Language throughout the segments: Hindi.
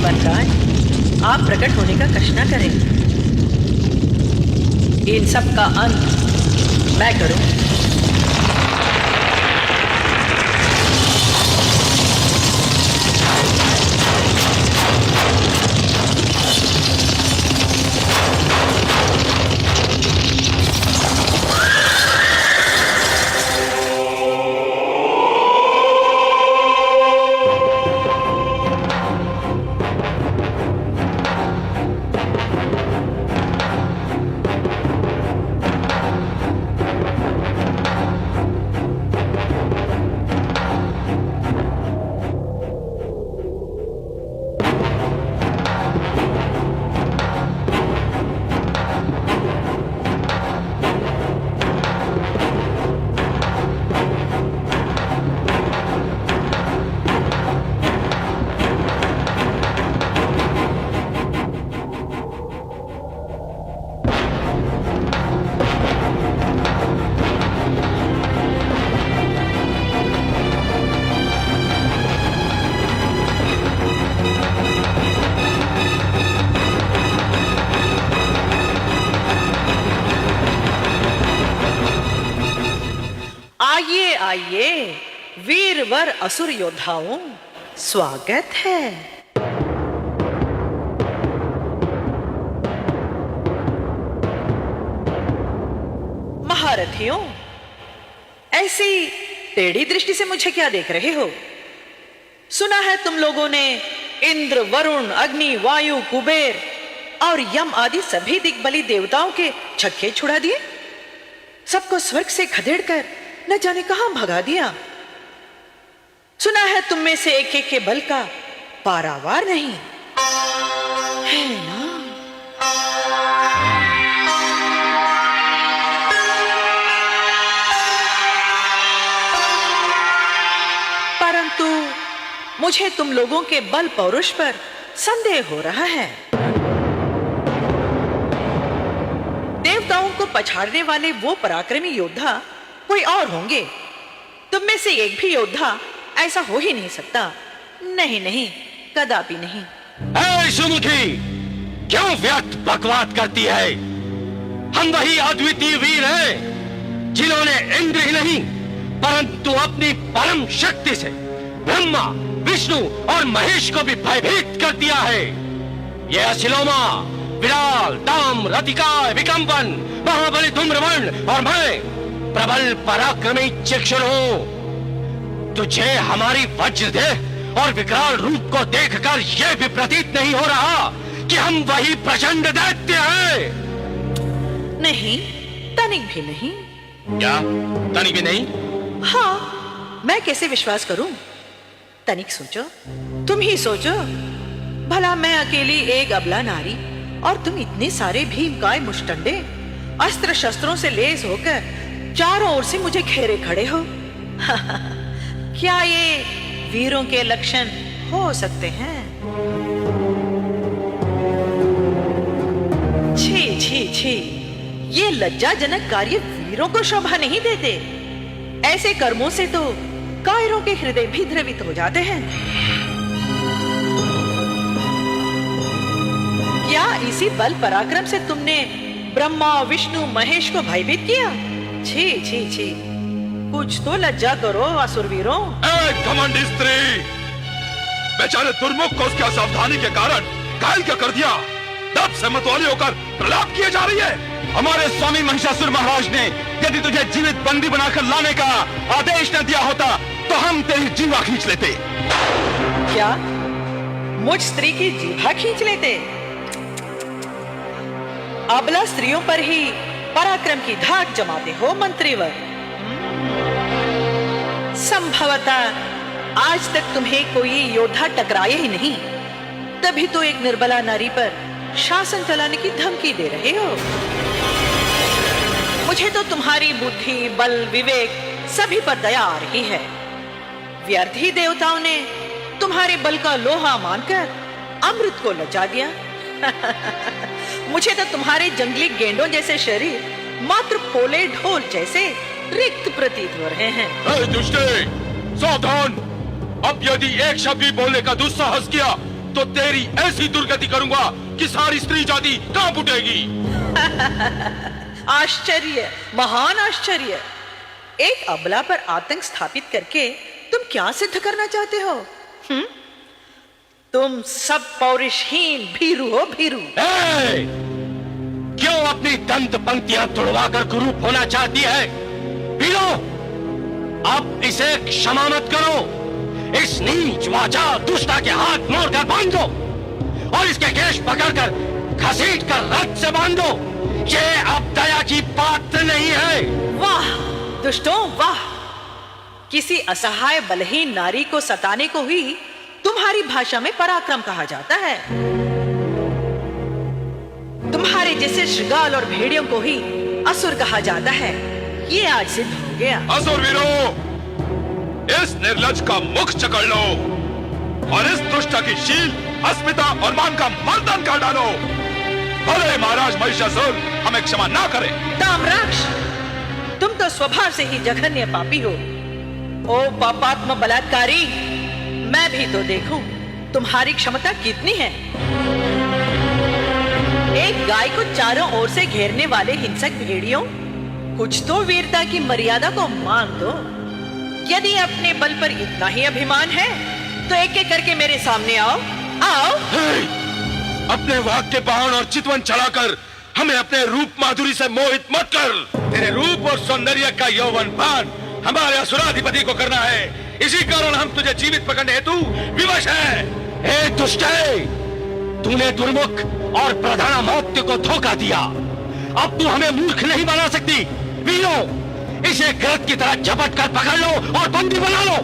वनराज, आप प्रकट होने का कष्ट न करें। इन सब का अंत मैं करूं। आइए आइए वीरवर असुर योद्धाओं, स्वागत है। महारथियों, ऐसी टेढ़ी दृष्टि से मुझे क्या देख रहे हो? सुना है तुम लोगों ने इंद्र, वरुण, अग्नि, वायु, कुबेर और यम आदि सभी दिग्बली देवताओं के छक्के छुड़ा दिए। सबको स्वर्ग से खदेड़कर न जाने कहां भगा दिया। सुना है तुम में से एक एक के बल का पारावार नहीं है ना? परंतु मुझे तुम लोगों के बल पौरुष पर संदेह हो रहा है। देवताओं को पछाड़ने वाले वो पराक्रमी योद्धा कोई और होंगे। तुम में से एक भी योद्धा ऐसा हो ही नहीं सकता। नहीं नहीं, कदापि नहीं। ऐ सुमुखी, क्यों व्यर्थ बकवाद करती है? हम वही अद्वितीय वीर हैं जिन्होंने इंद्र ही नहीं परंतु अपनी परम शक्ति से ब्रह्मा, विष्णु और महेश को भी भयभीत कर दिया है। ये असिलोमा, विराल, दाम, रतिका, विकंपन, महाबली धूम्रवर्ण और मैं प्रबल पराक्रमी चिक्षुर हूं। तुझे हमारी वज्रदेह और विकराल रूप को देखकर यह भी प्रतीत नहीं हो रहा कि हम वही प्रचंड दैत्य हैं? नहीं, तनिक भी नहीं। क्या तनिक भी नहीं? हाँ, मैं कैसे विश्वास करूं? तनिक सोचो, तुम ही सोचो। भला मैं अकेली एक अबला नारी और तुम इतने सारे भीमकाय मुष्टंडे अस्त्र शस्त्रों से लैस होकर चारों ओर से मुझे घेरे खड़े हो। क्या ये वीरों के लक्षण हो सकते हैं? छी छी छी, ये लज्जाजनक कार्य वीरों को शोभा नहीं देते। ऐसे कर्मों से तो कायरों के हृदय भी द्रवित हो जाते हैं। क्या इसी बल पराक्रम से तुमने ब्रह्मा, विष्णु, महेश को भयभीत किया? छी छी छी, कुछ तो लज्जा करो असुरवीरों। घमंडी स्त्री, बेचारे दुर्मुख को उसकी असावधानी के कारण घायल क्या कर दिया? दब से मतवाली होकर प्रलाप किए जा रही है। हमारे स्वामी महिषासुर महाराज ने यदि तुझे जीवित बंदी बनाकर लाने का आदेश न दिया होता तो हम तेरी जीवा खींच लेते। क्या मुझ स्त्री की जीवा खींच लेते? अबला स्त्रियों पर ही पराक्रम की धाक जमाते हो मंत्रीवर। संभवतः आज तक तुम्हें कोई योद्धा टकराया ही नहीं, तभी तो एक निर्बला नारी पर शासन चलाने की धमकी दे रहे हो। मुझे तो तुम्हारी बुद्धि, बल, विवेक सभी पर दया आ रही है। व्यर्थ ही देवताओं ने तुम्हारे बल का लोहा मानकर अमृत को लजा दिया। मुझे तो तुम्हारे जंगली गेंडों जैसे शरीर मात्र पोले ढोल जैसे रिक्त प्रतीत हो रहे हैं। दुष्टे, सावधान! अब यदि एक शब्द भी बोलने का दुस्साहस किया तो तेरी ऐसी दुर्गति करूंगा कि सारी स्त्री जाति कांप उठेगी। आश्चर्य, महान आश्चर्य। एक अबला पर आतंक स्थापित करके तुम क्या सिद्ध करना चाहते हो? तुम सब पौरुषहीन भीरू हो, भीरू। क्यों अपनी दंत पंक्तियां तुड़वा कर कुरूप होना चाहती है? पीलो, अब इसे क्षमा मत करो। इस नीच वाचा दुष्टा के हाथ मोड़कर बांध दो और इसके केश पकड़कर घसीट कर रथ से बांध दो। ये अब दया की पात्र नहीं है। वाह दुष्टों, वाह! किसी असहाय बलहीन नारी को सताने को ही तुम्हारी भाषा में पराक्रम कहा जाता है। तुम्हारे जैसे श्रृगाल और भेड़ियों को ही असुर कहा जाता है। ये आज सिद्ध हो गया। असुर वीरों, इस निर्लज का मुख चकड़ लो और इस दुष्ट की शील, अस्मिता और मान का मर्दन कर डालो। भले महाराज महिषासुर हमें क्षमा ना करे। ताम्राक्ष, तुम तो स्वभाव से ही जघन्य पापी हो। ओ पापात्म बलात्कारी, मैं भी तो देखूं तुम्हारी क्षमता कितनी है। एक गाय को चारों ओर से घेरने वाले हिंसक भेड़ियों, कुछ तो वीरता की मर्यादा को मान दो। यदि अपने बल पर इतना ही अभिमान है तो एक एक करके मेरे सामने आओ, आओ। अपने वाक्य बाण और चितवन चढ़ाकर हमें अपने रूप माधुरी से मोहित मत कर। तेरे रूप और सौंदर्य का यौवन पान हमारे असुराधिपति को करना है। इसी कारण हम तुझे जीवित पकड़ने हेतु विवश हैं। ए दुष्टे, तूने दुर्मुख और प्रधानामौक्त्य को धोखा दिया। अब तू हमें मूर्ख नहीं बना सकती। वीरों, इसे कृत की तरह झपट कर पकड़ लो और बंदी बना लो।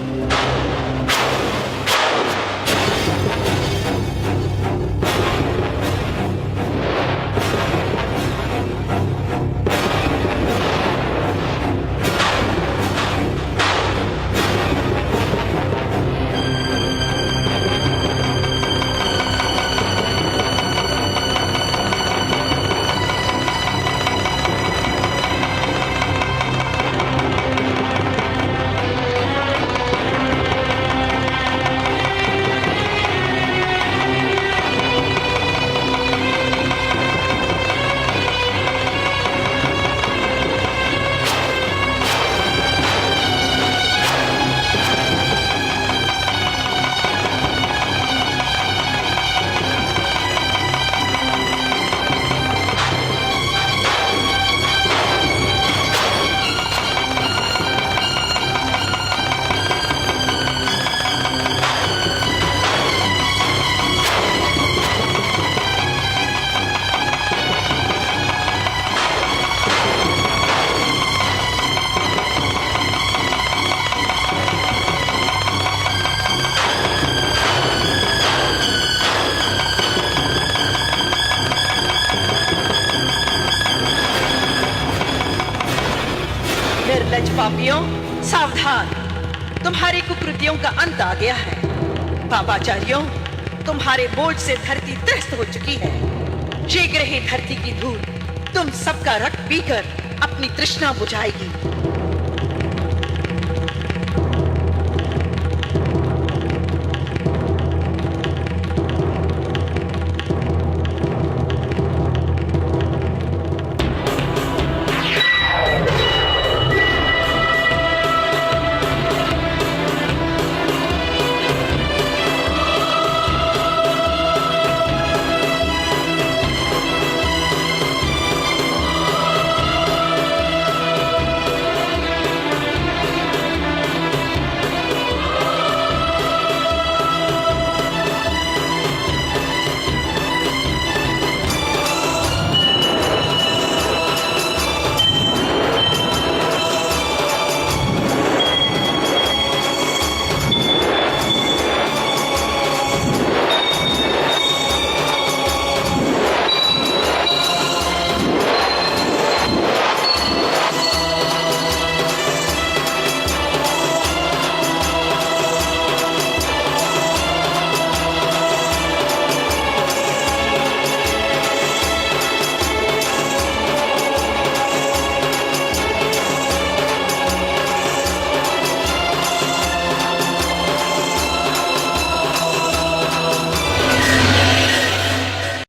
निर्लज पापियों, सावधान! तुम्हारी कुकृतियों का अंत आ गया है। पापाचारियों, तुम्हारे बोझ से धरती त्रस्त हो चुकी है। शीघ्र ही धरती की धूल तुम सबका रक्त पीकर अपनी तृष्णा बुझाएगी।